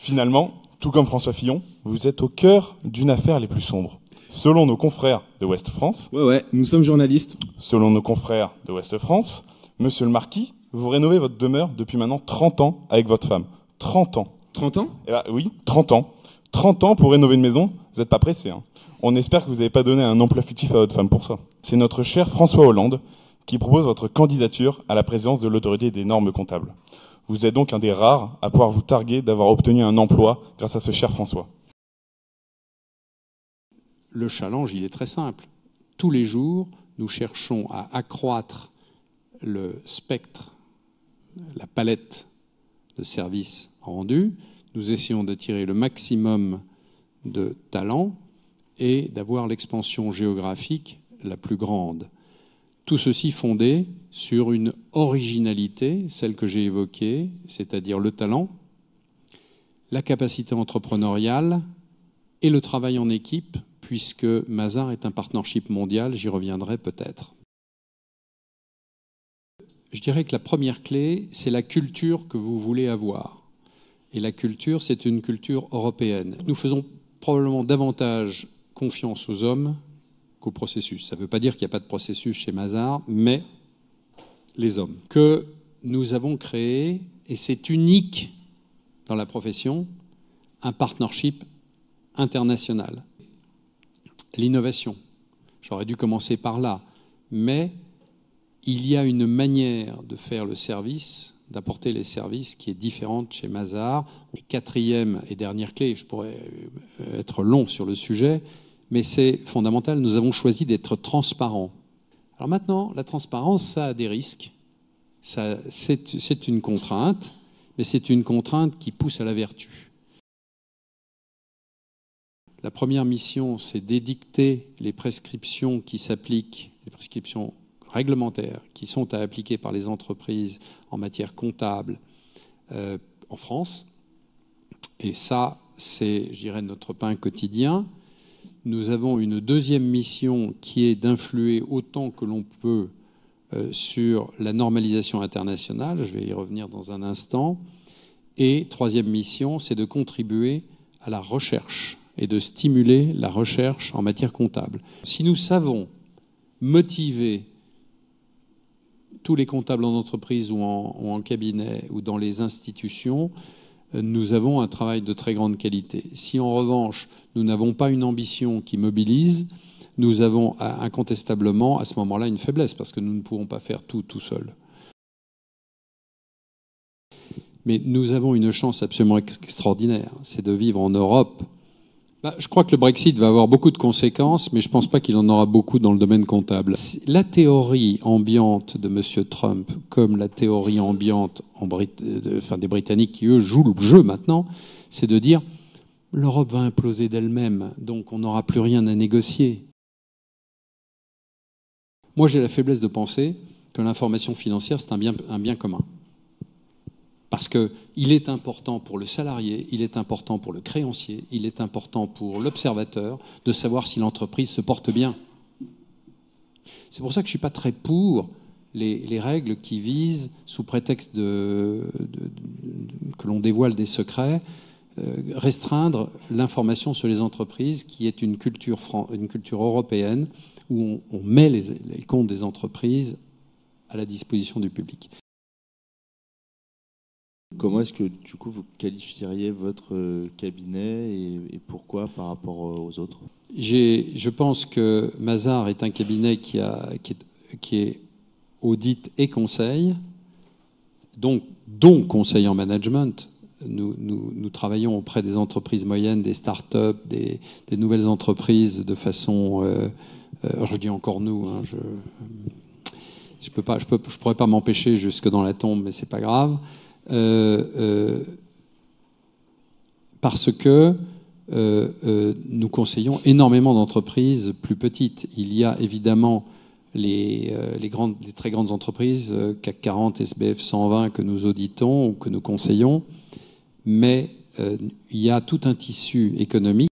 Finalement, tout comme François Fillon, vous êtes au cœur d'une affaire les plus sombres. Selon nos confrères de Ouest France... Ouais, nous sommes journalistes. Selon nos confrères de Ouest France, monsieur le marquis, vous rénovez votre demeure depuis maintenant 30 ans avec votre femme. 30 ans. 30 ans? Eh ben, oui, 30 ans. 30 ans pour rénover une maison, vous n'êtes pas pressé. Hein. On espère que vous n'avez pas donné un emploi fictif à votre femme pour ça. C'est notre cher François Hollande qui propose votre candidature à la présidence de l'autorité des normes comptables. Vous êtes donc un des rares à pouvoir vous targuer d'avoir obtenu un emploi grâce à ce cher François. Le challenge, il est très simple. Tous les jours, nous cherchons à accroître le spectre, la palette de services rendus. Nous essayons d'attirer le maximum de talents et d'avoir l'expansion géographique la plus grande. Tout ceci fondé sur une originalité, celle que j'ai évoquée, c'est-à-dire le talent, la capacité entrepreneuriale et le travail en équipe, puisque Mazars est un partnership mondial, j'y reviendrai peut-être. Je dirais que la première clé, c'est la culture que vous voulez avoir. Et la culture, c'est une culture européenne. Nous faisons probablement davantage confiance aux hommes qu'au processus. Ça ne veut pas dire qu'il n'y a pas de processus chez Mazars, mais les hommes. Que nous avons créé, et c'est unique dans la profession, un partnership international. L'innovation. J'aurais dû commencer par là. Mais il y a une manière de faire le service, d'apporter les services qui est différente chez Mazars. Quatrième et dernière clé, je pourrais être long sur le sujet, mais c'est fondamental, nous avons choisi d'être transparents. Alors maintenant, la transparence, ça a des risques. C'est une contrainte, mais c'est une contrainte qui pousse à la vertu. La première mission, c'est d'édicter les prescriptions qui s'appliquent, les prescriptions réglementaires qui sont à appliquer par les entreprises en matière comptable en France. Et ça, c'est, je dirais, notre pain quotidien. Nous avons une deuxième mission qui est d'influer autant que l'on peut sur la normalisation internationale. Je vais y revenir dans un instant. Et troisième mission, c'est de contribuer à la recherche et de stimuler la recherche en matière comptable. Si nous savons motiver tous les comptables en entreprise ou en cabinet ou dans les institutions, nous avons un travail de très grande qualité. Si en revanche, nous n'avons pas une ambition qui mobilise, nous avons incontestablement à ce moment-là une faiblesse parce que nous ne pouvons pas faire tout seul. Mais nous avons une chance absolument extraordinaire, c'est de vivre en Europe. Je crois que le Brexit va avoir beaucoup de conséquences, mais je ne pense pas qu'il en aura beaucoup dans le domaine comptable. La théorie ambiante de M. Trump, comme la théorie ambiante des Britanniques qui, eux, jouent le jeu maintenant, c'est de dire l'Europe va imploser d'elle-même, donc on n'aura plus rien à négocier. Moi, j'ai la faiblesse de penser que l'information financière, c'est un bien commun. Parce qu'il est important pour le salarié, il est important pour le créancier, il est important pour l'observateur de savoir si l'entreprise se porte bien. C'est pour ça que je ne suis pas très pour les règles qui visent, sous prétexte que l'on dévoile des secrets, restreindre l'information sur les entreprises, qui est une culture européenne où on met les comptes des entreprises à la disposition du public. Comment est-ce que, du coup, vous qualifieriez votre cabinet et pourquoi par rapport aux autres? Je pense que Mazars est un cabinet qui est audit et conseil, dont conseil en management. Nous travaillons auprès des entreprises moyennes, des start-up, des nouvelles entreprises de façon... je dis encore nous, hein, je pourrais pas m'empêcher jusque dans la tombe, mais c'est pas grave. Parce que nous conseillons énormément d'entreprises plus petites. Il y a évidemment les très grandes entreprises, CAC 40, SBF 120, que nous auditons ou que nous conseillons, mais il y a tout un tissu économique